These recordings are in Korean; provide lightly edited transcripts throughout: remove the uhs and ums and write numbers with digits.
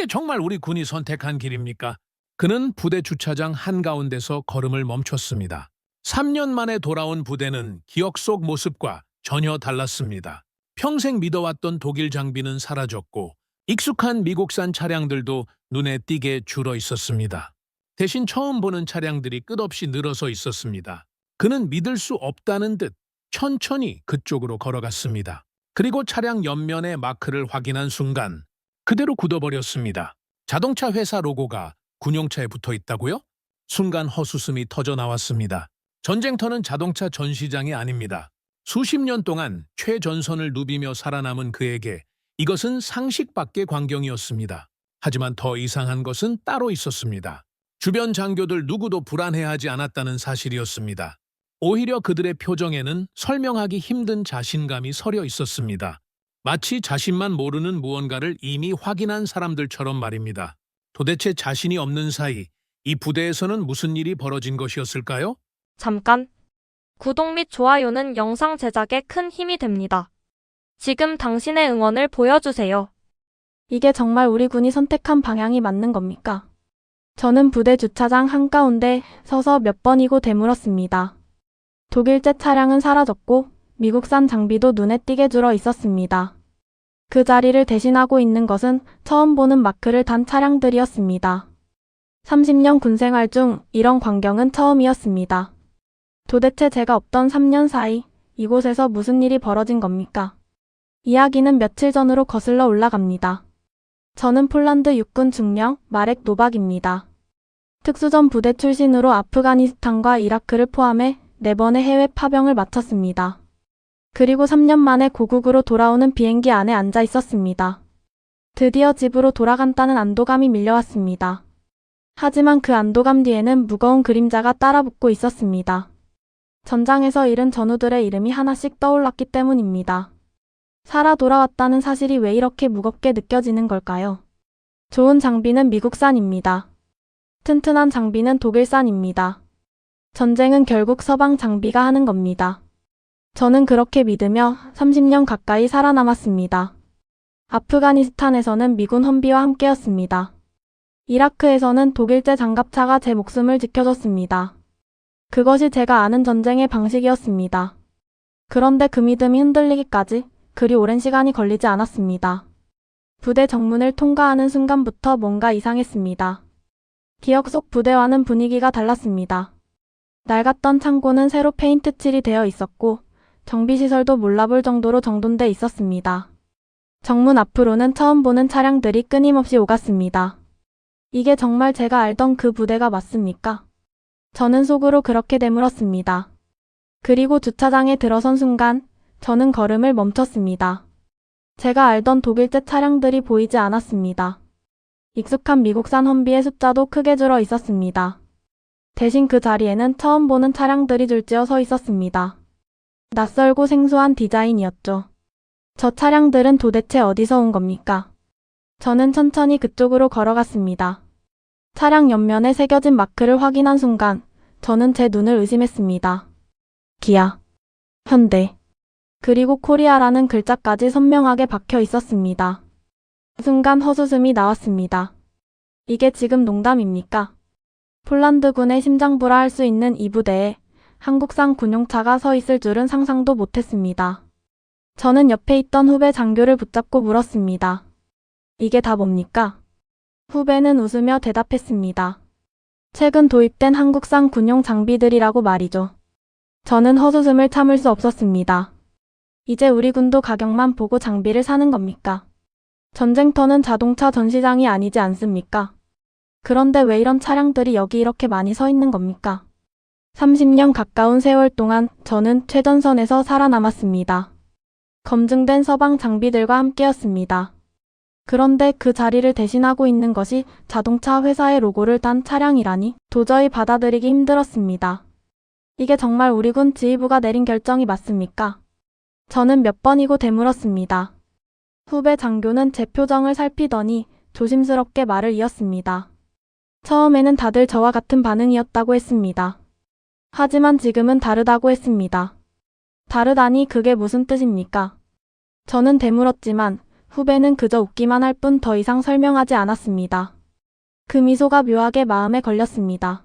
이게 정말 우리 군이 선택한 길입니까? 그는 부대 주차장 한가운데서 걸음을 멈췄습니다. 3년 만에 돌아온 부대는 기억 속 모습과 전혀 달랐습니다. 평생 믿어왔던 독일 장비는 사라졌고 익숙한 미국산 차량들도 눈에 띄게 줄어 있었습니다. 대신 처음 보는 차량들이 끝없이 늘어서 있었습니다. 그는 믿을 수 없다는 듯 천천히 그쪽으로 걸어갔습니다. 그리고 차량 옆면의 마크를 확인한 순간 그대로 굳어버렸습니다. 자동차 회사 로고가 군용차에 붙어 있다고요? 순간 헛웃음이 터져 나왔습니다. 전쟁터는 자동차 전시장이 아닙니다. 수십 년 동안 최전선을 누비며 살아남은 그에게 이것은 상식 밖의 광경이었습니다. 하지만 더 이상한 것은 따로 있었습니다. 주변 장교들 누구도 불안해하지 않았다는 사실이었습니다. 오히려 그들의 표정에는 설명하기 힘든 자신감이 서려 있었습니다. 마치 자신만 모르는 무언가를 이미 확인한 사람들처럼 말입니다. 도대체 자신이 없는 사이 이 부대에서는 무슨 일이 벌어진 것이었을까요? 잠깐. 구독 및 좋아요는 영상 제작에 큰 힘이 됩니다. 지금 당신의 응원을 보여주세요. 이게 정말 우리 군이 선택한 방향이 맞는 겁니까? 저는 부대 주차장 한가운데 서서 몇 번이고 되물었습니다. 독일제 차량은 사라졌고 미국산 장비도 눈에 띄게 줄어 있었습니다. 그 자리를 대신하고 있는 것은 처음 보는 마크를 단 차량들이었습니다. 30년 군생활 중 이런 광경은 처음이었습니다. 도대체 제가 없던 3년 사이 이곳에서 무슨 일이 벌어진 겁니까? 이야기는 며칠 전으로 거슬러 올라갑니다. 저는 폴란드 육군 중령 마렉 노박입니다. 특수전 부대 출신으로 아프가니스탄과 이라크를 포함해 4번의 해외 파병을 마쳤습니다. 그리고 3년 만에 고국으로 돌아오는 비행기 안에 앉아 있었습니다. 드디어 집으로 돌아간다는 안도감이 밀려왔습니다. 하지만 그 안도감 뒤에는 무거운 그림자가 따라붙고 있었습니다. 전장에서 잃은 전우들의 이름이 하나씩 떠올랐기 때문입니다. 살아 돌아왔다는 사실이 왜 이렇게 무겁게 느껴지는 걸까요? 좋은 장비는 미국산입니다. 튼튼한 장비는 독일산입니다. 전쟁은 결국 서방 장비가 하는 겁니다. 저는 그렇게 믿으며 30년 가까이 살아남았습니다. 아프가니스탄에서는 미군 헌비와 함께였습니다. 이라크에서는 독일제 장갑차가 제 목숨을 지켜줬습니다. 그것이 제가 아는 전쟁의 방식이었습니다. 그런데 그 믿음이 흔들리기까지 그리 오랜 시간이 걸리지 않았습니다. 부대 정문을 통과하는 순간부터 뭔가 이상했습니다. 기억 속 부대와는 분위기가 달랐습니다. 낡았던 창고는 새로 페인트 칠이 되어 있었고 정비시설도 몰라볼 정도로 정돈돼 있었습니다. 정문 앞으로는 처음 보는 차량들이 끊임없이 오갔습니다. 이게 정말 제가 알던 그 부대가 맞습니까? 저는 속으로 그렇게 되물었습니다. 그리고 주차장에 들어선 순간 저는 걸음을 멈췄습니다. 제가 알던 독일제 차량들이 보이지 않았습니다. 익숙한 미국산 험비의 숫자도 크게 줄어 있었습니다. 대신 그 자리에는 처음 보는 차량들이 줄지어 서 있었습니다. 낯설고 생소한 디자인이었죠. 저 차량들은 도대체 어디서 온 겁니까? 저는 천천히 그쪽으로 걸어갔습니다. 차량 옆면에 새겨진 마크를 확인한 순간 저는 제 눈을 의심했습니다. 기아, 현대, 그리고 코리아라는 글자까지 선명하게 박혀 있었습니다. 순간 헛웃음이 나왔습니다. 이게 지금 농담입니까? 폴란드군의 심장부라 할 수 있는 이 부대에 한국산 군용차가 서 있을 줄은 상상도 못했습니다. 저는 옆에 있던 후배 장교를 붙잡고 물었습니다. 이게 다 뭡니까? 후배는 웃으며 대답했습니다. 최근 도입된 한국산 군용 장비들이라고 말이죠. 저는 헛웃음을 참을 수 없었습니다. 이제 우리 군도 가격만 보고 장비를 사는 겁니까? 전쟁터는 자동차 전시장이 아니지 않습니까? 그런데 왜 이런 차량들이 여기 이렇게 많이 서 있는 겁니까? 30년 가까운 세월 동안 저는 최전선에서 살아남았습니다. 검증된 서방 장비들과 함께였습니다. 그런데 그 자리를 대신하고 있는 것이 자동차 회사의 로고를 단 차량이라니 도저히 받아들이기 힘들었습니다. 이게 정말 우리 군 지휘부가 내린 결정이 맞습니까? 저는 몇 번이고 되물었습니다. 후배 장교는 제 표정을 살피더니 조심스럽게 말을 이었습니다. 처음에는 다들 저와 같은 반응이었다고 했습니다. 하지만 지금은 다르다고 했습니다. 다르다니 그게 무슨 뜻입니까? 저는 되물었지만 후배는 그저 웃기만 할 뿐 더 이상 설명하지 않았습니다. 그 미소가 묘하게 마음에 걸렸습니다.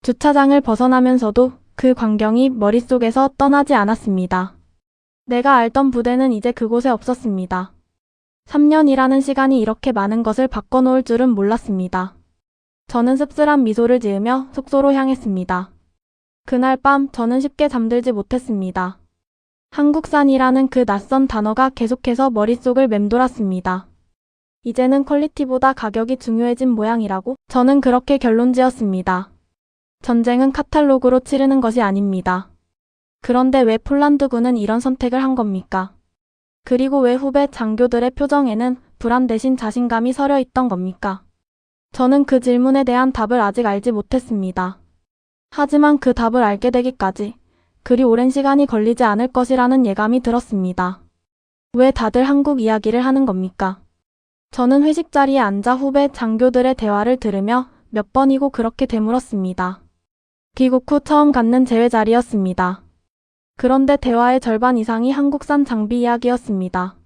주차장을 벗어나면서도 그 광경이 머릿속에서 떠나지 않았습니다. 내가 알던 부대는 이제 그곳에 없었습니다. 3년이라는 시간이 이렇게 많은 것을 바꿔놓을 줄은 몰랐습니다. 저는 씁쓸한 미소를 지으며 숙소로 향했습니다. 그날 밤 저는 쉽게 잠들지 못했습니다. 한국산이라는 그 낯선 단어가 계속해서 머릿속을 맴돌았습니다. 이제는 퀄리티보다 가격이 중요해진 모양이라고 저는 그렇게 결론지었습니다. 전쟁은 카탈로그로 치르는 것이 아닙니다. 그런데 왜 폴란드군은 이런 선택을 한 겁니까? 그리고 왜 후배 장교들의 표정에는 불안 대신 자신감이 서려 있던 겁니까? 저는 그 질문에 대한 답을 아직 알지 못했습니다. 하지만 그 답을 알게 되기까지 그리 오랜 시간이 걸리지 않을 것이라는 예감이 들었습니다. 왜 다들 한국 이야기를 하는 겁니까? 저는 회식 자리에 앉아 후배 장교들의 대화를 들으며 몇 번이고 그렇게 되물었습니다. 귀국 후 처음 갖는 재회 자리였습니다. 그런데 대화의 절반 이상이 한국산 장비 이야기였습니다.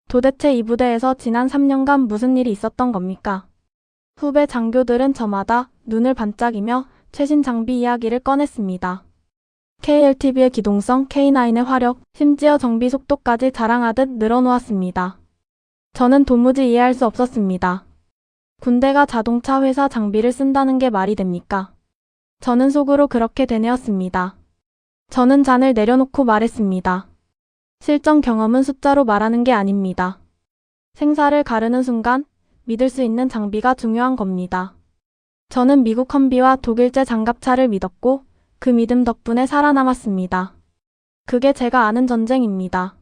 도대체 이 부대에서 지난 3년간 무슨 일이 있었던 겁니까? 후배 장교들은 저마다 눈을 반짝이며 최신 장비 이야기를 꺼냈습니다. KLTV의 기동성, K9의 화력, 심지어 정비 속도까지 자랑하듯 늘어놓았습니다. 저는 도무지 이해할 수 없었습니다. 군대가 자동차 회사 장비를 쓴다는 게 말이 됩니까? 저는 속으로 그렇게 되뇌었습니다. 저는 잔을 내려놓고 말했습니다. 실전 경험은 숫자로 말하는 게 아닙니다. 생사를 가르는 순간 믿을 수 있는 장비가 중요한 겁니다. 저는 미국 험비와 독일제 장갑차를 믿었고 그 믿음 덕분에 살아남았습니다. 그게 제가 아는 전쟁입니다.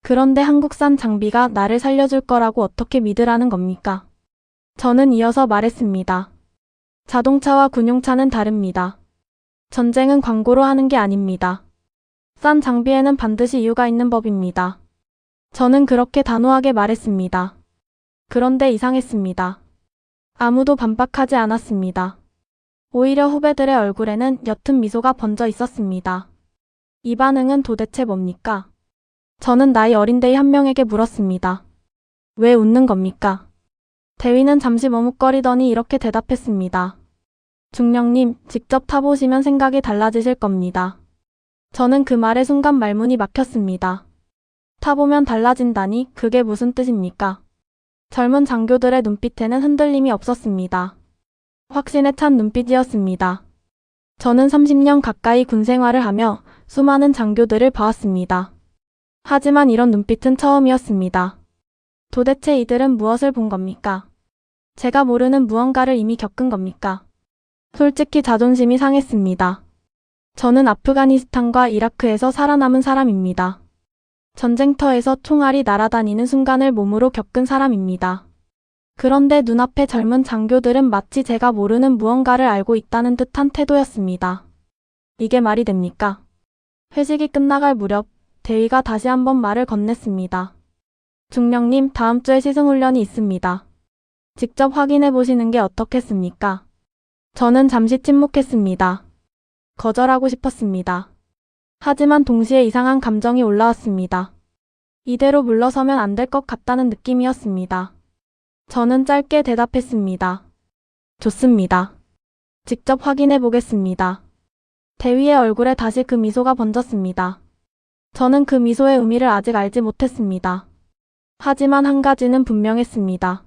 그런데 한국산 장비가 나를 살려줄 거라고 어떻게 믿으라는 겁니까? 저는 이어서 말했습니다. 자동차와 군용차는 다릅니다. 전쟁은 광고로 하는 게 아닙니다. 싼 장비에는 반드시 이유가 있는 법입니다. 저는 그렇게 단호하게 말했습니다. 그런데 이상했습니다. 아무도 반박하지 않았습니다. 오히려 후배들의 얼굴에는 옅은 미소가 번져 있었습니다. 이 반응은 도대체 뭡니까? 저는 나이 어린 대위 한 명에게 물었습니다. 왜 웃는 겁니까? 대위는 잠시 머뭇거리더니 이렇게 대답했습니다. 중령님, 직접 타보시면 생각이 달라지실 겁니다. 저는 그 말에 순간 말문이 막혔습니다. 타보면 달라진다니 그게 무슨 뜻입니까? 젊은 장교들의 눈빛에는 흔들림이 없었습니다. 확신에 찬 눈빛이었습니다. 저는 30년 가까이 군 생활을 하며 수많은 장교들을 봐왔습니다. 하지만 이런 눈빛은 처음이었습니다. 도대체 이들은 무엇을 본 겁니까? 제가 모르는 무언가를 이미 겪은 겁니까? 솔직히 자존심이 상했습니다. 저는 아프가니스탄과 이라크에서 살아남은 사람입니다. 전쟁터에서 총알이 날아다니는 순간을 몸으로 겪은 사람입니다. 그런데 눈앞의 젊은 장교들은 마치 제가 모르는 무언가를 알고 있다는 듯한 태도였습니다. 이게 말이 됩니까? 회식이 끝나갈 무렵 대위가 다시 한번 말을 건넸습니다. 중령님, 다음 주에 시승훈련이 있습니다. 직접 확인해 보시는 게 어떻겠습니까? 저는 잠시 침묵했습니다. 거절하고 싶었습니다. 하지만 동시에 이상한 감정이 올라왔습니다. 이대로 물러서면 안 될 것 같다는 느낌이었습니다. 저는 짧게 대답했습니다. 좋습니다. 직접 확인해 보겠습니다. 대위의 얼굴에 다시 그 미소가 번졌습니다. 저는 그 미소의 의미를 아직 알지 못했습니다. 하지만 한 가지는 분명했습니다.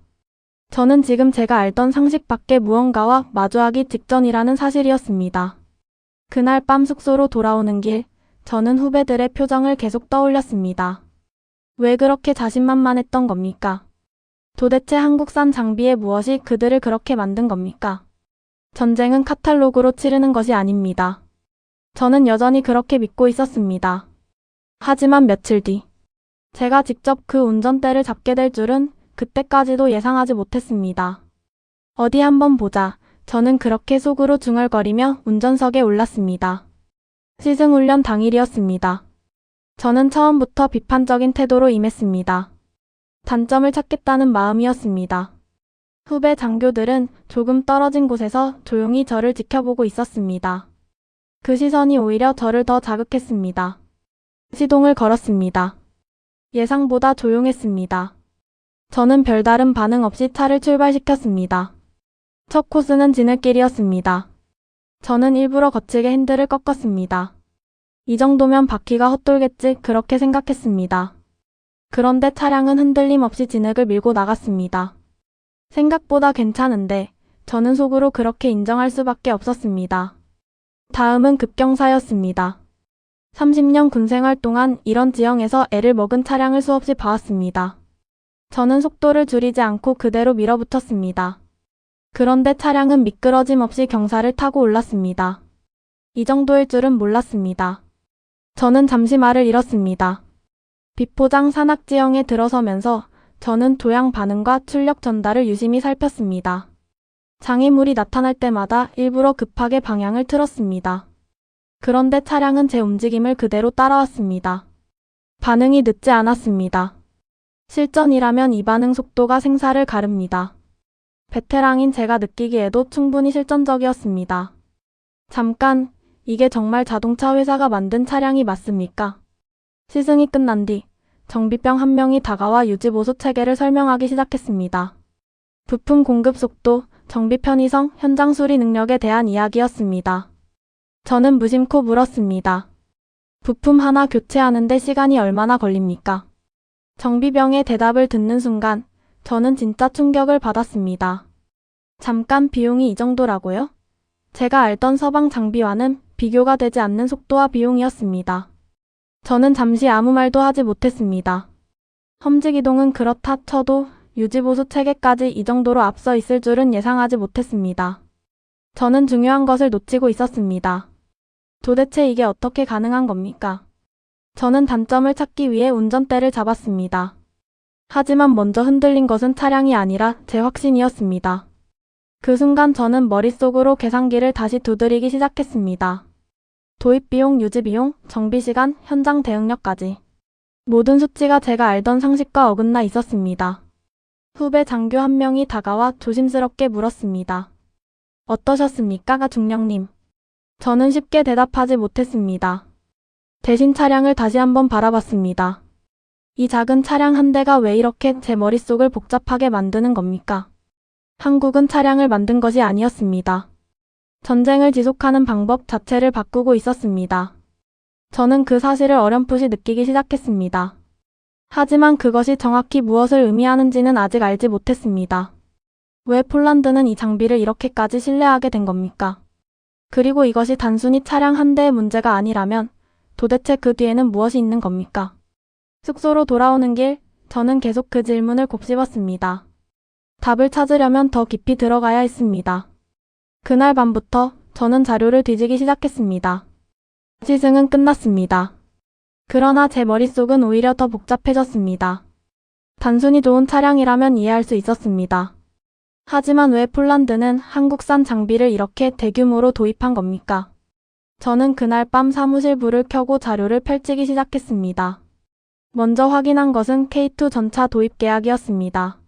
저는 지금 제가 알던 상식 밖의 무언가와 마주하기 직전이라는 사실이었습니다. 그날 밤 숙소로 돌아오는 길, 저는 후배들의 표정을 계속 떠올렸습니다. 왜 그렇게 자신만만했던 겁니까? 도대체 한국산 장비에 무엇이 그들을 그렇게 만든 겁니까? 전쟁은 카탈로그로 치르는 것이 아닙니다. 저는 여전히 그렇게 믿고 있었습니다. 하지만 며칠 뒤, 제가 직접 그 운전대를 잡게 될 줄은 그때까지도 예상하지 못했습니다. 어디 한번 보자. 저는 그렇게 속으로 중얼거리며 운전석에 올랐습니다. 시승훈련 당일이었습니다. 저는 처음부터 비판적인 태도로 임했습니다. 단점을 찾겠다는 마음이었습니다. 후배 장교들은 조금 떨어진 곳에서 조용히 저를 지켜보고 있었습니다. 그 시선이 오히려 저를 더 자극했습니다. 시동을 걸었습니다. 예상보다 조용했습니다. 저는 별다른 반응 없이 차를 출발시켰습니다. 첫 코스는 지느길이었습니다. 저는 일부러 거칠게 핸들을 꺾었습니다. 이 정도면 바퀴가 헛돌겠지 그렇게 생각했습니다. 그런데 차량은 흔들림 없이 진흙을 밀고 나갔습니다. 생각보다 괜찮은데 저는 속으로 그렇게 인정할 수밖에 없었습니다. 다음은 급경사였습니다. 30년 군생활 동안 이런 지형에서 애를 먹은 차량을 수없이 봐왔습니다. 저는 속도를 줄이지 않고 그대로 밀어붙였습니다. 그런데 차량은 미끄러짐 없이 경사를 타고 올랐습니다. 이 정도일 줄은 몰랐습니다. 저는 잠시 말을 잃었습니다. 비포장 산악지형에 들어서면서 저는 조향 반응과 출력 전달을 유심히 살폈습니다. 장애물이 나타날 때마다 일부러 급하게 방향을 틀었습니다. 그런데 차량은 제 움직임을 그대로 따라왔습니다. 반응이 늦지 않았습니다. 실전이라면 이 반응 속도가 생사를 가릅니다. 베테랑인 제가 느끼기에도 충분히 실전적이었습니다. 잠깐, 이게 정말 자동차 회사가 만든 차량이 맞습니까? 시승이 끝난 뒤 정비병 한 명이 다가와 유지보수 체계를 설명하기 시작했습니다. 부품 공급 속도, 정비 편의성, 현장 수리 능력에 대한 이야기였습니다. 저는 무심코 물었습니다. 부품 하나 교체하는데 시간이 얼마나 걸립니까? 정비병의 대답을 듣는 순간 저는 진짜 충격을 받았습니다. 잠깐 비용이 이 정도라고요? 제가 알던 서방 장비와는 비교가 되지 않는 속도와 비용이었습니다. 저는 잠시 아무 말도 하지 못했습니다. 험지기동은 그렇다 쳐도 유지보수 체계까지 이 정도로 앞서 있을 줄은 예상하지 못했습니다. 저는 중요한 것을 놓치고 있었습니다. 도대체 이게 어떻게 가능한 겁니까? 저는 단점을 찾기 위해 운전대를 잡았습니다. 하지만 먼저 흔들린 것은 차량이 아니라 제 확신이었습니다. 그 순간 저는 머릿속으로 계산기를 다시 두드리기 시작했습니다. 도입비용, 유지비용, 정비시간, 현장 대응력까지. 모든 수치가 제가 알던 상식과 어긋나 있었습니다. 후배 장교 한 명이 다가와 조심스럽게 물었습니다. 어떠셨습니까, 중령님? 저는 쉽게 대답하지 못했습니다. 대신 차량을 다시 한번 바라봤습니다. 이 작은 차량 한 대가 왜 이렇게 제 머릿속을 복잡하게 만드는 겁니까? 한국은 차량을 만든 것이 아니었습니다. 전쟁을 지속하는 방법 자체를 바꾸고 있었습니다. 저는 그 사실을 어렴풋이 느끼기 시작했습니다. 하지만 그것이 정확히 무엇을 의미하는지는 아직 알지 못했습니다. 왜 폴란드는 이 장비를 이렇게까지 신뢰하게 된 겁니까? 그리고 이것이 단순히 차량 한 대의 문제가 아니라면 도대체 그 뒤에는 무엇이 있는 겁니까? 숙소로 돌아오는 길, 저는 계속 그 질문을 곱씹었습니다. 답을 찾으려면 더 깊이 들어가야 했습니다. 그날 밤부터 저는 자료를 뒤지기 시작했습니다. 시승은 끝났습니다. 그러나 제 머릿속은 오히려 더 복잡해졌습니다. 단순히 좋은 차량이라면 이해할 수 있었습니다. 하지만 왜 폴란드는 한국산 장비를 이렇게 대규모로 도입한 겁니까? 저는 그날 밤 사무실 불을 켜고 자료를 펼치기 시작했습니다. 먼저 확인한 것은 K2 전차 도입 계약이었습니다.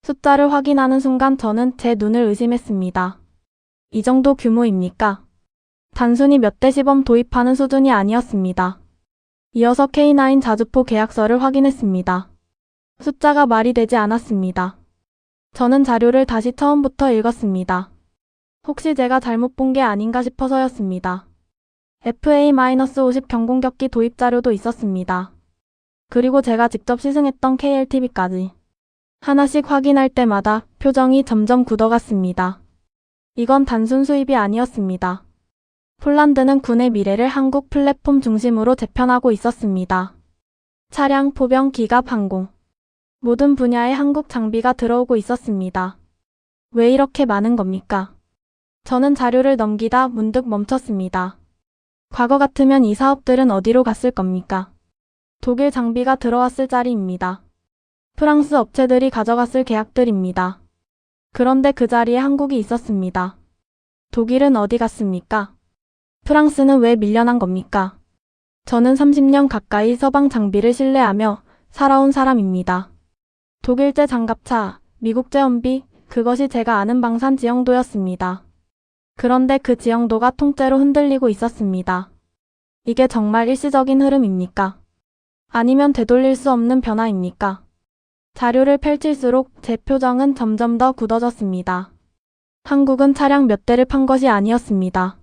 숫자를 확인하는 순간 저는 제 눈을 의심했습니다. 이 정도 규모입니까? 단순히 몇 대 시범 도입하는 수준이 아니었습니다. 이어서 K9 자주포 계약서를 확인했습니다. 숫자가 말이 되지 않았습니다. 저는 자료를 다시 처음부터 읽었습니다. 혹시 제가 잘못 본 게 아닌가 싶어서였습니다. FA-50 경공격기 도입 자료도 있었습니다. 그리고 제가 직접 시승했던 KLTV까지. 하나씩 확인할 때마다 표정이 점점 굳어갔습니다. 이건 단순 수입이 아니었습니다. 폴란드는 군의 미래를 한국 플랫폼 중심으로 재편하고 있었습니다. 차량, 포병, 기갑, 항공. 모든 분야에 한국 장비가 들어오고 있었습니다. 왜 이렇게 많은 겁니까? 저는 자료를 넘기다 문득 멈췄습니다. 과거 같으면 이 사업들은 어디로 갔을 겁니까? 독일 장비가 들어왔을 자리입니다. 프랑스 업체들이 가져갔을 계약들입니다. 그런데 그 자리에 한국이 있었습니다. 독일은 어디 갔습니까? 프랑스는 왜 밀려난 겁니까? 저는 30년 가까이 서방 장비를 신뢰하며 살아온 사람입니다. 독일제 장갑차, 미국제 험비, 그것이 제가 아는 방산 지형도였습니다. 그런데 그 지형도가 통째로 흔들리고 있었습니다. 이게 정말 일시적인 흐름입니까? 아니면 되돌릴 수 없는 변화입니까? 자료를 펼칠수록 제 표정은 점점 더 굳어졌습니다. 한국은 차량 몇 대를 판 것이 아니었습니다.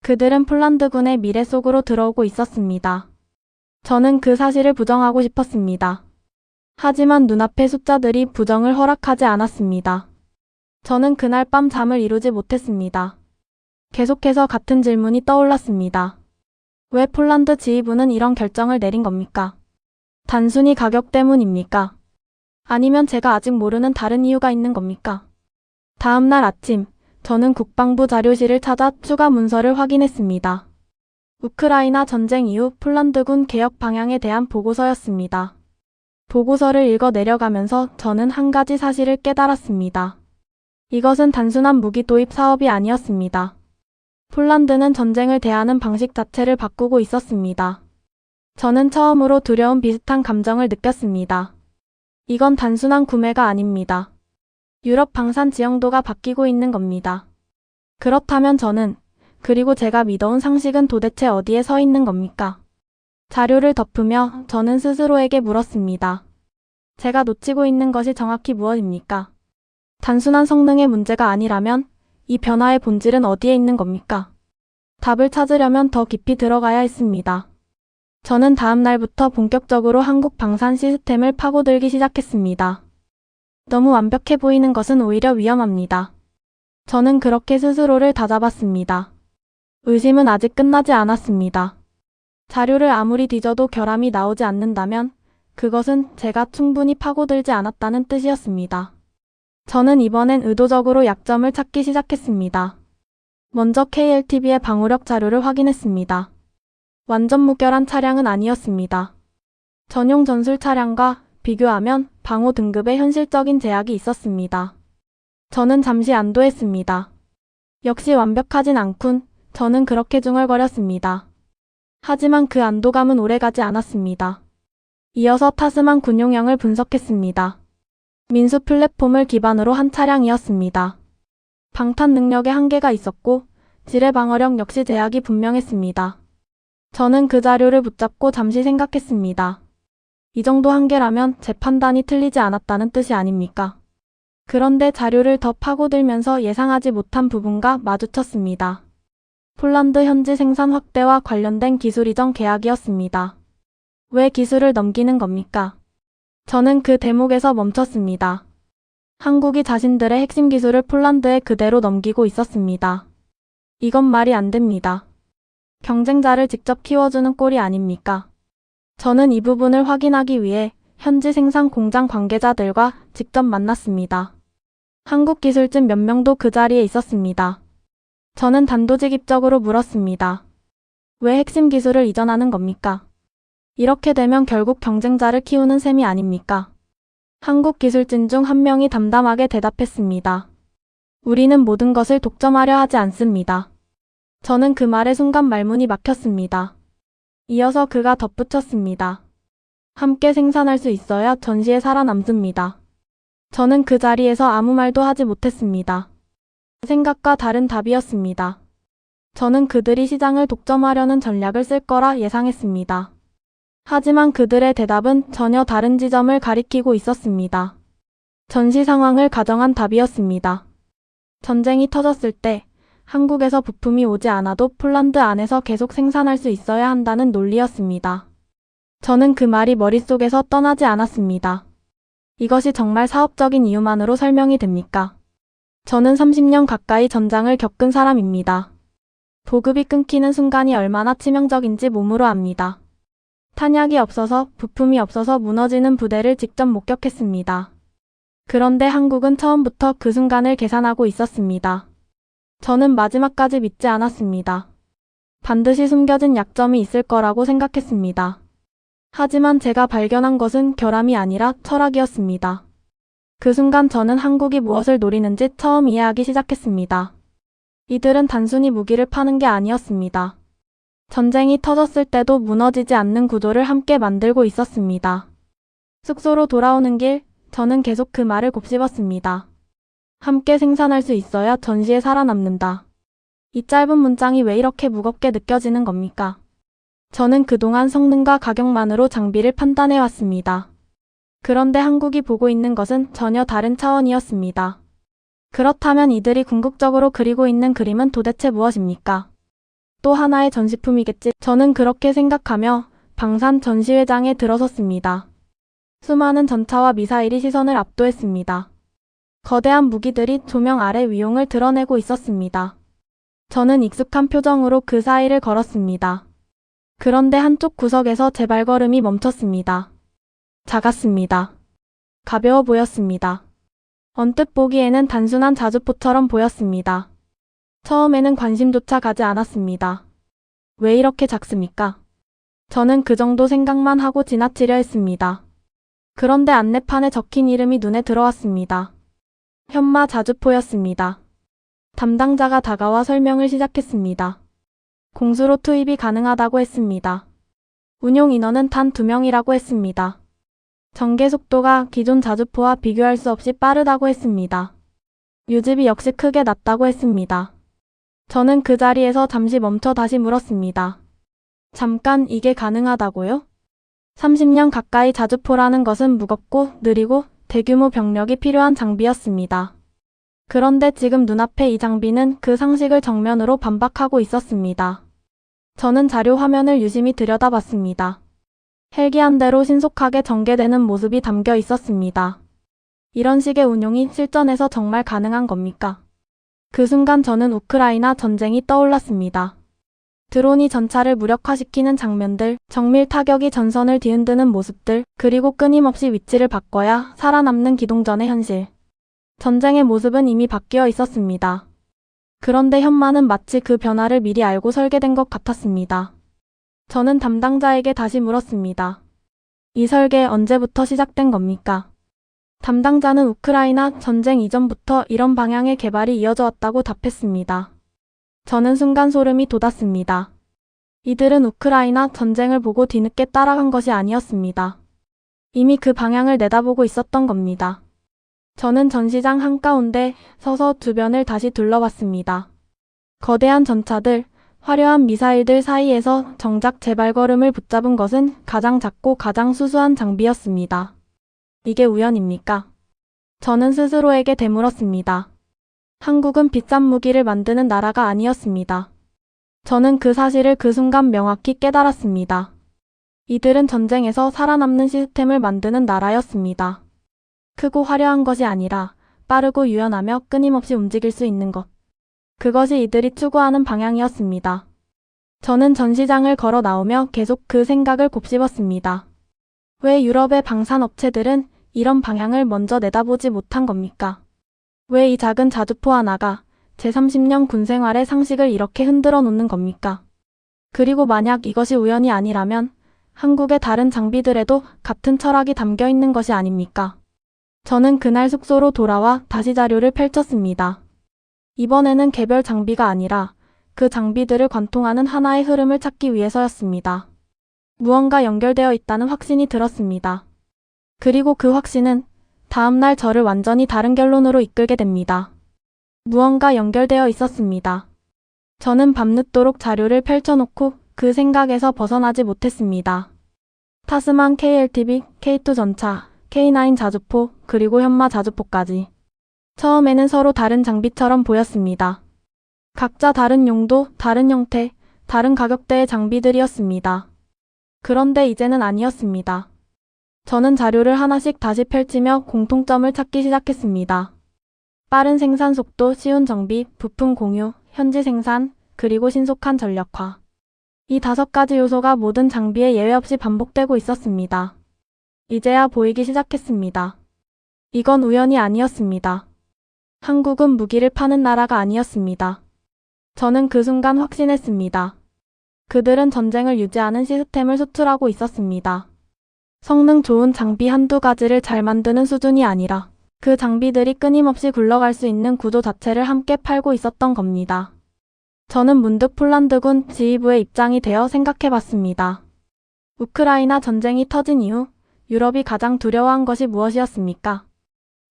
그들은 폴란드군의 미래 속으로 들어오고 있었습니다. 저는 그 사실을 부정하고 싶었습니다. 하지만 눈앞의 숫자들이 부정을 허락하지 않았습니다. 저는 그날 밤 잠을 이루지 못했습니다. 계속해서 같은 질문이 떠올랐습니다. 왜 폴란드 지휘부는 이런 결정을 내린 겁니까? 단순히 가격 때문입니까? 아니면 제가 아직 모르는 다른 이유가 있는 겁니까? 다음 날 아침, 저는 국방부 자료실을 찾아 추가 문서를 확인했습니다. 우크라이나 전쟁 이후 폴란드군 개혁 방향에 대한 보고서였습니다. 보고서를 읽어 내려가면서 저는 한 가지 사실을 깨달았습니다. 이것은 단순한 무기 도입 사업이 아니었습니다. 폴란드는 전쟁을 대하는 방식 자체를 바꾸고 있었습니다. 저는 처음으로 두려운 비슷한 감정을 느꼈습니다. 이건 단순한 구매가 아닙니다. 유럽 방산 지형도가 바뀌고 있는 겁니다. 그렇다면 저는, 그리고 제가 믿어온 상식은 도대체 어디에 서 있는 겁니까? 자료를 덮으며 저는 스스로에게 물었습니다. 제가 놓치고 있는 것이 정확히 무엇입니까? 단순한 성능의 문제가 아니라면 이 변화의 본질은 어디에 있는 겁니까? 답을 찾으려면 더 깊이 들어가야 했습니다. 저는 다음 날부터 본격적으로 한국 방산 시스템을 파고들기 시작했습니다. 너무 완벽해 보이는 것은 오히려 위험합니다. 저는 그렇게 스스로를 다잡았습니다. 의심은 아직 끝나지 않았습니다. 자료를 아무리 뒤져도 결함이 나오지 않는다면 그것은 제가 충분히 파고들지 않았다는 뜻이었습니다. 저는 이번엔 의도적으로 약점을 찾기 시작했습니다. 먼저 KLTB의 방호력 자료를 확인했습니다. 완전 무결한 차량은 아니었습니다. 전용 전술 차량과 비교하면 방호 등급에 현실적인 제약이 있었습니다. 저는 잠시 안도했습니다. 역시 완벽하진 않군. 저는 그렇게 중얼거렸습니다. 하지만 그 안도감은 오래가지 않았습니다. 이어서 타스만 군용형을 분석했습니다. 민수 플랫폼을 기반으로 한 차량이었습니다. 방탄 능력에 한계가 있었고 지뢰 방어력 역시 제약이 분명했습니다. 저는 그 자료를 붙잡고 잠시 생각했습니다. 이 정도 한계라면 제 판단이 틀리지 않았다는 뜻이 아닙니까? 그런데 자료를 더 파고들면서 예상하지 못한 부분과 마주쳤습니다. 폴란드 현지 생산 확대와 관련된 기술 이전 계약이었습니다. 왜 기술을 넘기는 겁니까? 저는 그 대목에서 멈췄습니다. 한국이 자신들의 핵심 기술을 폴란드에 그대로 넘기고 있었습니다. 이건 말이 안 됩니다. 경쟁자를 직접 키워주는 꼴이 아닙니까? 저는 이 부분을 확인하기 위해 현지 생산 공장 관계자들과 직접 만났습니다. 한국 기술진 몇 명도 그 자리에 있었습니다. 저는 단도직입적으로 물었습니다. 왜 핵심 기술을 이전하는 겁니까? 이렇게 되면 결국 경쟁자를 키우는 셈이 아닙니까? 한국 기술진 중 한 명이 담담하게 대답했습니다. 우리는 모든 것을 독점하려 하지 않습니다. 저는 그 말에 순간 말문이 막혔습니다. 이어서 그가 덧붙였습니다. 함께 생산할 수 있어야 전시에 살아남습니다. 저는 그 자리에서 아무 말도 하지 못했습니다. 생각과 다른 답이었습니다. 저는 그들이 시장을 독점하려는 전략을 쓸 거라 예상했습니다. 하지만 그들의 대답은 전혀 다른 지점을 가리키고 있었습니다. 전시 상황을 가정한 답이었습니다. 전쟁이 터졌을 때 한국에서 부품이 오지 않아도 폴란드 안에서 계속 생산할 수 있어야 한다는 논리였습니다. 저는 그 말이 머릿속에서 떠나지 않았습니다. 이것이 정말 사업적인 이유만으로 설명이 됩니까? 저는 30년 가까이 전장을 겪은 사람입니다. 보급이 끊기는 순간이 얼마나 치명적인지 몸으로 압니다. 탄약이 없어서 부품이 없어서 무너지는 부대를 직접 목격했습니다. 그런데 한국은 처음부터 그 순간을 계산하고 있었습니다. 저는 마지막까지 믿지 않았습니다. 반드시 숨겨진 약점이 있을 거라고 생각했습니다. 하지만 제가 발견한 것은 결함이 아니라 철학이었습니다. 그 순간 저는 한국이 무엇을 노리는지 처음 이해하기 시작했습니다. 이들은 단순히 무기를 파는 게 아니었습니다. 전쟁이 터졌을 때도 무너지지 않는 구조를 함께 만들고 있었습니다. 숙소로 돌아오는 길, 저는 계속 그 말을 곱씹었습니다. 함께 생산할 수 있어야 전시에 살아남는다. 이 짧은 문장이 왜 이렇게 무겁게 느껴지는 겁니까? 저는 그동안 성능과 가격만으로 장비를 판단해왔습니다. 그런데 한국이 보고 있는 것은 전혀 다른 차원이었습니다. 그렇다면 이들이 궁극적으로 그리고 있는 그림은 도대체 무엇입니까? 또 하나의 전시품이겠지. 저는 그렇게 생각하며 방산 전시회장에 들어섰습니다. 수많은 전차와 미사일이 시선을 압도했습니다. 거대한 무기들이 조명 아래 위용을 드러내고 있었습니다. 저는 익숙한 표정으로 그 사이를 걸었습니다. 그런데 한쪽 구석에서 제 발걸음이 멈췄습니다. 작았습니다. 가벼워 보였습니다. 언뜻 보기에는 단순한 자주포처럼 보였습니다. 처음에는 관심조차 가지 않았습니다. 왜 이렇게 작습니까? 저는 그 정도 생각만 하고 지나치려 했습니다. 그런데 안내판에 적힌 이름이 눈에 들어왔습니다. 현마 자주포였습니다. 담당자가 다가와 설명을 시작했습니다. 공수로 투입이 가능하다고 했습니다. 운용 인원은 단 2명이라고 했습니다. 전개 속도가 기존 자주포와 비교할 수 없이 빠르다고 했습니다. 유지비 역시 크게 낮다고 했습니다. 저는 그 자리에서 잠시 멈춰 다시 물었습니다. 잠깐, 이게 가능하다고요? 30년 가까이 자주포라는 것은 무겁고 느리고 대규모 병력이 필요한 장비였습니다. 그런데 지금 눈앞에 이 장비는 그 상식을 정면으로 반박하고 있었습니다. 저는 자료 화면을 유심히 들여다봤습니다. 헬기 한 대로 신속하게 전개되는 모습이 담겨 있었습니다. 이런 식의 운용이 실전에서 정말 가능한 겁니까? 그 순간 저는 우크라이나 전쟁이 떠올랐습니다. 드론이 전차를 무력화시키는 장면들, 정밀 타격이 전선을 뒤흔드는 모습들, 그리고 끊임없이 위치를 바꿔야 살아남는 기동전의 현실. 전쟁의 모습은 이미 바뀌어 있었습니다. 그런데 현마는 마치 그 변화를 미리 알고 설계된 것 같았습니다. 저는 담당자에게 다시 물었습니다. 이 설계 언제부터 시작된 겁니까? 담당자는 우크라이나 전쟁 이전부터 이런 방향의 개발이 이어져 왔다고 답했습니다. 저는 순간 소름이 돋았습니다. 이들은 우크라이나 전쟁을 보고 뒤늦게 따라간 것이 아니었습니다. 이미 그 방향을 내다보고 있었던 겁니다. 저는 전시장 한가운데 서서 주변을 다시 둘러봤습니다. 거대한 전차들, 화려한 미사일들 사이에서 정작 제 발걸음을 붙잡은 것은 가장 작고 가장 수수한 장비였습니다. 이게 우연입니까? 저는 스스로에게 되물었습니다. 한국은 비싼 무기를 만드는 나라가 아니었습니다. 저는 그 사실을 그 순간 명확히 깨달았습니다. 이들은 전쟁에서 살아남는 시스템을 만드는 나라였습니다. 크고 화려한 것이 아니라 빠르고 유연하며 끊임없이 움직일 수 있는 것. 그것이 이들이 추구하는 방향이었습니다. 저는 전시장을 걸어 나오며 계속 그 생각을 곱씹었습니다. 왜 유럽의 방산업체들은 이런 방향을 먼저 내다보지 못한 겁니까? 왜 이 작은 자주포 하나가 제30년 군생활의 상식을 이렇게 흔들어 놓는 겁니까? 그리고 만약 이것이 우연이 아니라면 한국의 다른 장비들에도 같은 철학이 담겨 있는 것이 아닙니까? 저는 그날 숙소로 돌아와 다시 자료를 펼쳤습니다. 이번에는 개별 장비가 아니라 그 장비들을 관통하는 하나의 흐름을 찾기 위해서였습니다. 무언가 연결되어 있다는 확신이 들었습니다. 그리고 그 확신은 다음날 저를 완전히 다른 결론으로 이끌게 됩니다. 무언가 연결되어 있었습니다. 저는 밤늦도록 자료를 펼쳐놓고 그 생각에서 벗어나지 못했습니다. 타스만 KLTV, K2 전차, K9 자주포, 그리고 현마 자주포까지. 처음에는 서로 다른 장비처럼 보였습니다. 각자 다른 용도, 다른 형태, 다른 가격대의 장비들이었습니다. 그런데 이제는 아니었습니다. 저는 자료를 하나씩 다시 펼치며 공통점을 찾기 시작했습니다. 빠른 생산 속도, 쉬운 정비, 부품 공유, 현지 생산, 그리고 신속한 전력화. 이 5가지 요소가 모든 장비에 예외 없이 반복되고 있었습니다. 이제야 보이기 시작했습니다. 이건 우연이 아니었습니다. 한국은 무기를 파는 나라가 아니었습니다. 저는 그 순간 확신했습니다. 그들은 전쟁을 유지하는 시스템을 수출하고 있었습니다. 성능 좋은 장비 한두 가지를 잘 만드는 수준이 아니라 그 장비들이 끊임없이 굴러갈 수 있는 구조 자체를 함께 팔고 있었던 겁니다. 저는 문득 폴란드군 지휘부의 입장이 되어 생각해봤습니다. 우크라이나 전쟁이 터진 이후 유럽이 가장 두려워한 것이 무엇이었습니까?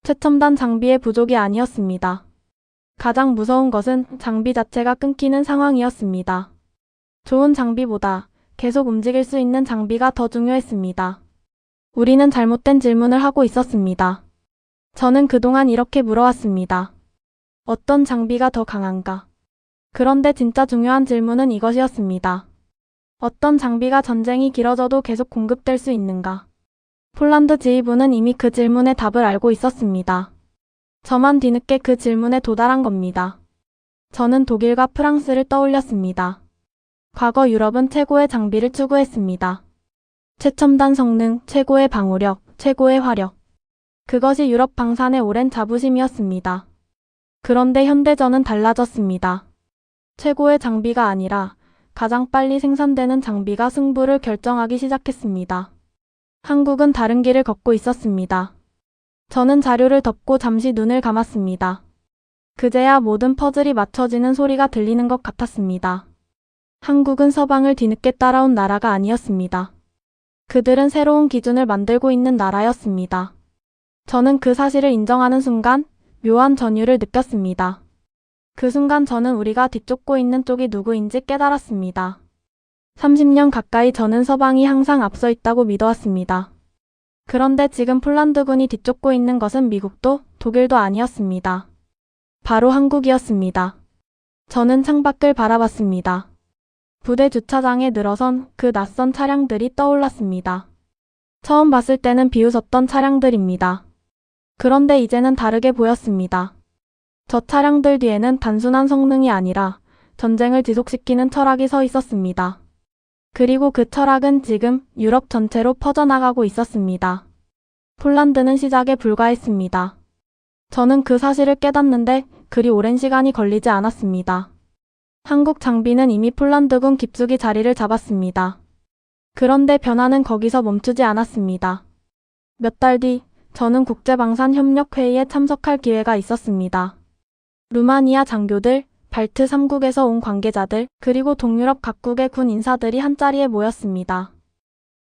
최첨단 장비의 부족이 아니었습니다. 가장 무서운 것은 장비 자체가 끊기는 상황이었습니다. 좋은 장비보다 계속 움직일 수 있는 장비가 더 중요했습니다. 우리는 잘못된 질문을 하고 있었습니다. 저는 그동안 이렇게 물어왔습니다. 어떤 장비가 더 강한가? 그런데 진짜 중요한 질문은 이것이었습니다. 어떤 장비가 전쟁이 길어져도 계속 공급될 수 있는가? 폴란드 지휘부는 이미 그 질문의 답을 알고 있었습니다. 저만 뒤늦게 그 질문에 도달한 겁니다. 저는 독일과 프랑스를 떠올렸습니다. 과거 유럽은 최고의 장비를 추구했습니다. 최첨단 성능, 최고의 방어력, 최고의 화력. 그것이 유럽 방산의 오랜 자부심이었습니다. 그런데 현대전은 달라졌습니다. 최고의 장비가 아니라 가장 빨리 생산되는 장비가 승부를 결정하기 시작했습니다. 한국은 다른 길을 걷고 있었습니다. 저는 자료를 덮고 잠시 눈을 감았습니다. 그제야 모든 퍼즐이 맞춰지는 소리가 들리는 것 같았습니다. 한국은 서방을 뒤늦게 따라온 나라가 아니었습니다. 그들은 새로운 기준을 만들고 있는 나라였습니다. 저는 그 사실을 인정하는 순간 묘한 전율을 느꼈습니다. 그 순간 저는 우리가 뒤쫓고 있는 쪽이 누구인지 깨달았습니다. 30년 가까이 저는 서방이 항상 앞서 있다고 믿어왔습니다. 그런데 지금 폴란드군이 뒤쫓고 있는 것은 미국도 독일도 아니었습니다. 바로 한국이었습니다. 저는 창밖을 바라봤습니다. 부대 주차장에 늘어선 그 낯선 차량들이 떠올랐습니다. 처음 봤을 때는 비웃었던 차량들입니다. 그런데 이제는 다르게 보였습니다. 저 차량들 뒤에는 단순한 성능이 아니라 전쟁을 지속시키는 철학이 서 있었습니다. 그리고 그 철학은 지금 유럽 전체로 퍼져나가고 있었습니다. 폴란드는 시작에 불과했습니다. 저는 그 사실을 깨닫는데 그리 오랜 시간이 걸리지 않았습니다. 한국 장비는 이미 폴란드군 깊숙이 자리를 잡았습니다. 그런데 변화는 거기서 멈추지 않았습니다. 몇 달 뒤 저는 국제방산협력회의에 참석할 기회가 있었습니다. 루마니아 장교들, 발트 3국에서 온 관계자들, 그리고 동유럽 각국의 군 인사들이 한자리에 모였습니다.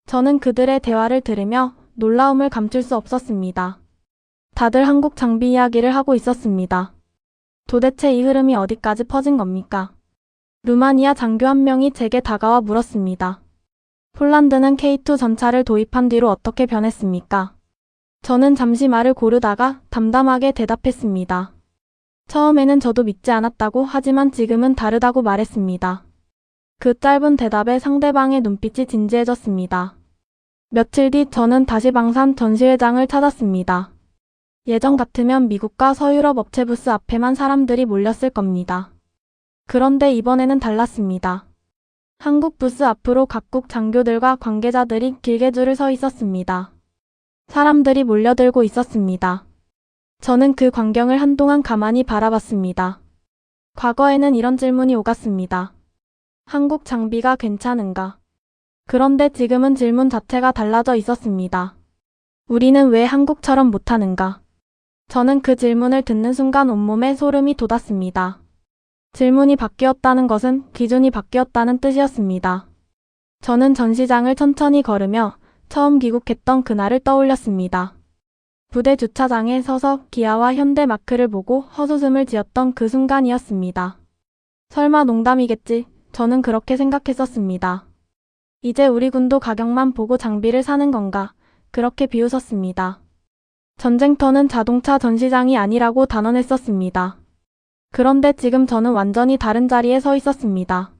저는 그들의 대화를 들으며 놀라움을 감출 수 없었습니다. 다들 한국 장비 이야기를 하고 있었습니다. 도대체 이 흐름이 어디까지 퍼진 겁니까? 루마니아 장교 한 명이 제게 다가와 물었습니다. 폴란드는 K2 전차를 도입한 뒤로 어떻게 변했습니까? 저는 잠시 말을 고르다가 담담하게 대답했습니다. 처음에는 저도 믿지 않았다고 하지만 지금은 다르다고 말했습니다. 그 짧은 대답에 상대방의 눈빛이 진지해졌습니다. 며칠 뒤 저는 다시 방산 전시회장을 찾았습니다. 예전 같으면 미국과 서유럽 업체 부스 앞에만 사람들이 몰렸을 겁니다. 그런데 이번에는 달랐습니다. 한국 부스 앞으로 각국 장교들과 관계자들이 길게 줄을 서 있었습니다. 사람들이 몰려들고 있었습니다. 저는 그 광경을 한동안 가만히 바라봤습니다. 과거에는 이런 질문이 오갔습니다. 한국 장비가 괜찮은가? 그런데 지금은 질문 자체가 달라져 있었습니다. 우리는 왜 한국처럼 못하는가? 저는 그 질문을 듣는 순간 온몸에 소름이 돋았습니다. 질문이 바뀌었다는 것은 기준이 바뀌었다는 뜻이었습니다. 저는 전시장을 천천히 걸으며 처음 귀국했던 그날을 떠올렸습니다. 부대 주차장에 서서 기아와 현대 마크를 보고 헛웃음을 지었던 그 순간이었습니다. 설마 농담이겠지, 저는 그렇게 생각했었습니다. 이제 우리 군도 가격만 보고 장비를 사는 건가, 그렇게 비웃었습니다. 전쟁터는 자동차 전시장이 아니라고 단언했었습니다. 그런데 지금 저는 완전히 다른 자리에 서 있었습니다.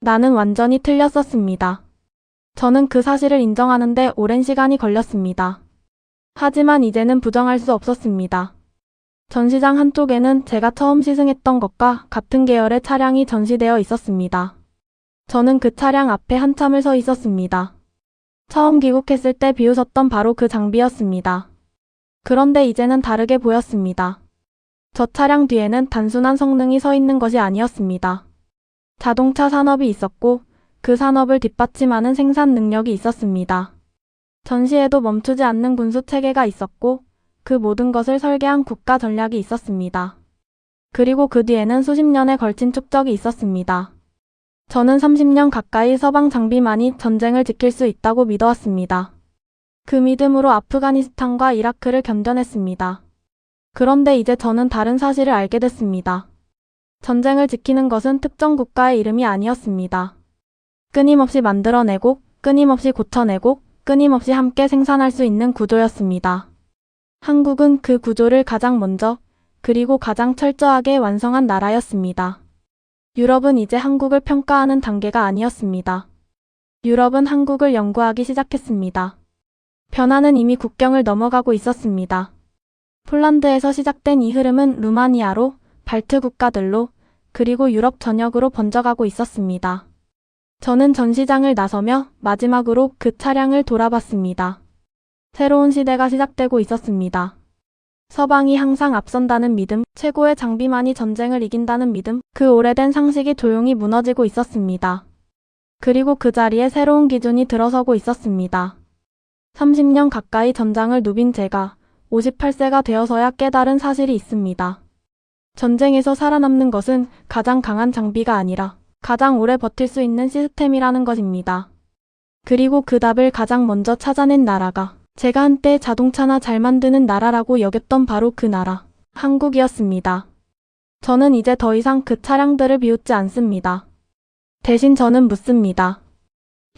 나는 완전히 틀렸었습니다. 저는 그 사실을 인정하는데 오랜 시간이 걸렸습니다. 하지만 이제는 부정할 수 없었습니다. 전시장 한쪽에는 제가 처음 시승했던 것과 같은 계열의 차량이 전시되어 있었습니다. 저는 그 차량 앞에 한참을 서 있었습니다. 처음 귀국했을 때 비웃었던 바로 그 장비였습니다. 그런데 이제는 다르게 보였습니다. 저 차량 뒤에는 단순한 성능이 서 있는 것이 아니었습니다. 자동차 산업이 있었고 그 산업을 뒷받침하는 생산 능력이 있었습니다. 전시에도 멈추지 않는 군수 체계가 있었고 그 모든 것을 설계한 국가 전략이 있었습니다. 그리고 그 뒤에는 수십 년에 걸친 축적이 있었습니다. 저는 30년 가까이 서방 장비만이 전쟁을 지킬 수 있다고 믿어왔습니다. 그 믿음으로 아프가니스탄과 이라크를 견뎌냈습니다. 그런데 이제 저는 다른 사실을 알게 됐습니다. 전쟁을 지키는 것은 특정 국가의 이름이 아니었습니다. 끊임없이 만들어내고, 끊임없이 고쳐내고, 끊임없이 함께 생산할 수 있는 구조였습니다. 한국은 그 구조를 가장 먼저 그리고 가장 철저하게 완성한 나라였습니다. 유럽은 이제 한국을 평가하는 단계가 아니었습니다. 유럽은 한국을 연구하기 시작했습니다. 변화는 이미 국경을 넘어가고 있었습니다. 폴란드에서 시작된 이 흐름은 루마니아로, 발트 국가들로, 그리고 유럽 전역으로 번져가고 있었습니다. 저는 전시장을 나서며 마지막으로 그 차량을 돌아봤습니다. 새로운 시대가 시작되고 있었습니다. 서방이 항상 앞선다는 믿음, 최고의 장비만이 전쟁을 이긴다는 믿음, 그 오래된 상식이 조용히 무너지고 있었습니다. 그리고 그 자리에 새로운 기준이 들어서고 있었습니다. 30년 가까이 전장을 누빈 제가 58세가 되어서야 깨달은 사실이 있습니다. 전쟁에서 살아남는 것은 가장 강한 장비가 아니라 가장 오래 버틸 수 있는 시스템이라는 것입니다. 그리고 그 답을 가장 먼저 찾아낸 나라가 제가 한때 자동차나 잘 만드는 나라라고 여겼던 바로 그 나라, 한국이었습니다. 저는 이제 더 이상 그 차량들을 비웃지 않습니다. 대신 저는 묻습니다.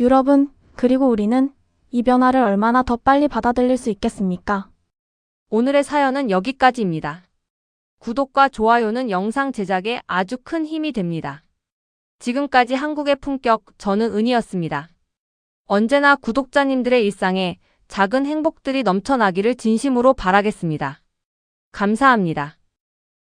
유럽은, 그리고 우리는 이 변화를 얼마나 더 빨리 받아들일 수 있겠습니까? 오늘의 사연은 여기까지입니다. 구독과 좋아요는 영상 제작에 아주 큰 힘이 됩니다. 지금까지 한국의 품격, 저는 은이었습니다. 언제나 구독자님들의 일상에 작은 행복들이 넘쳐나기를 진심으로 바라겠습니다. 감사합니다.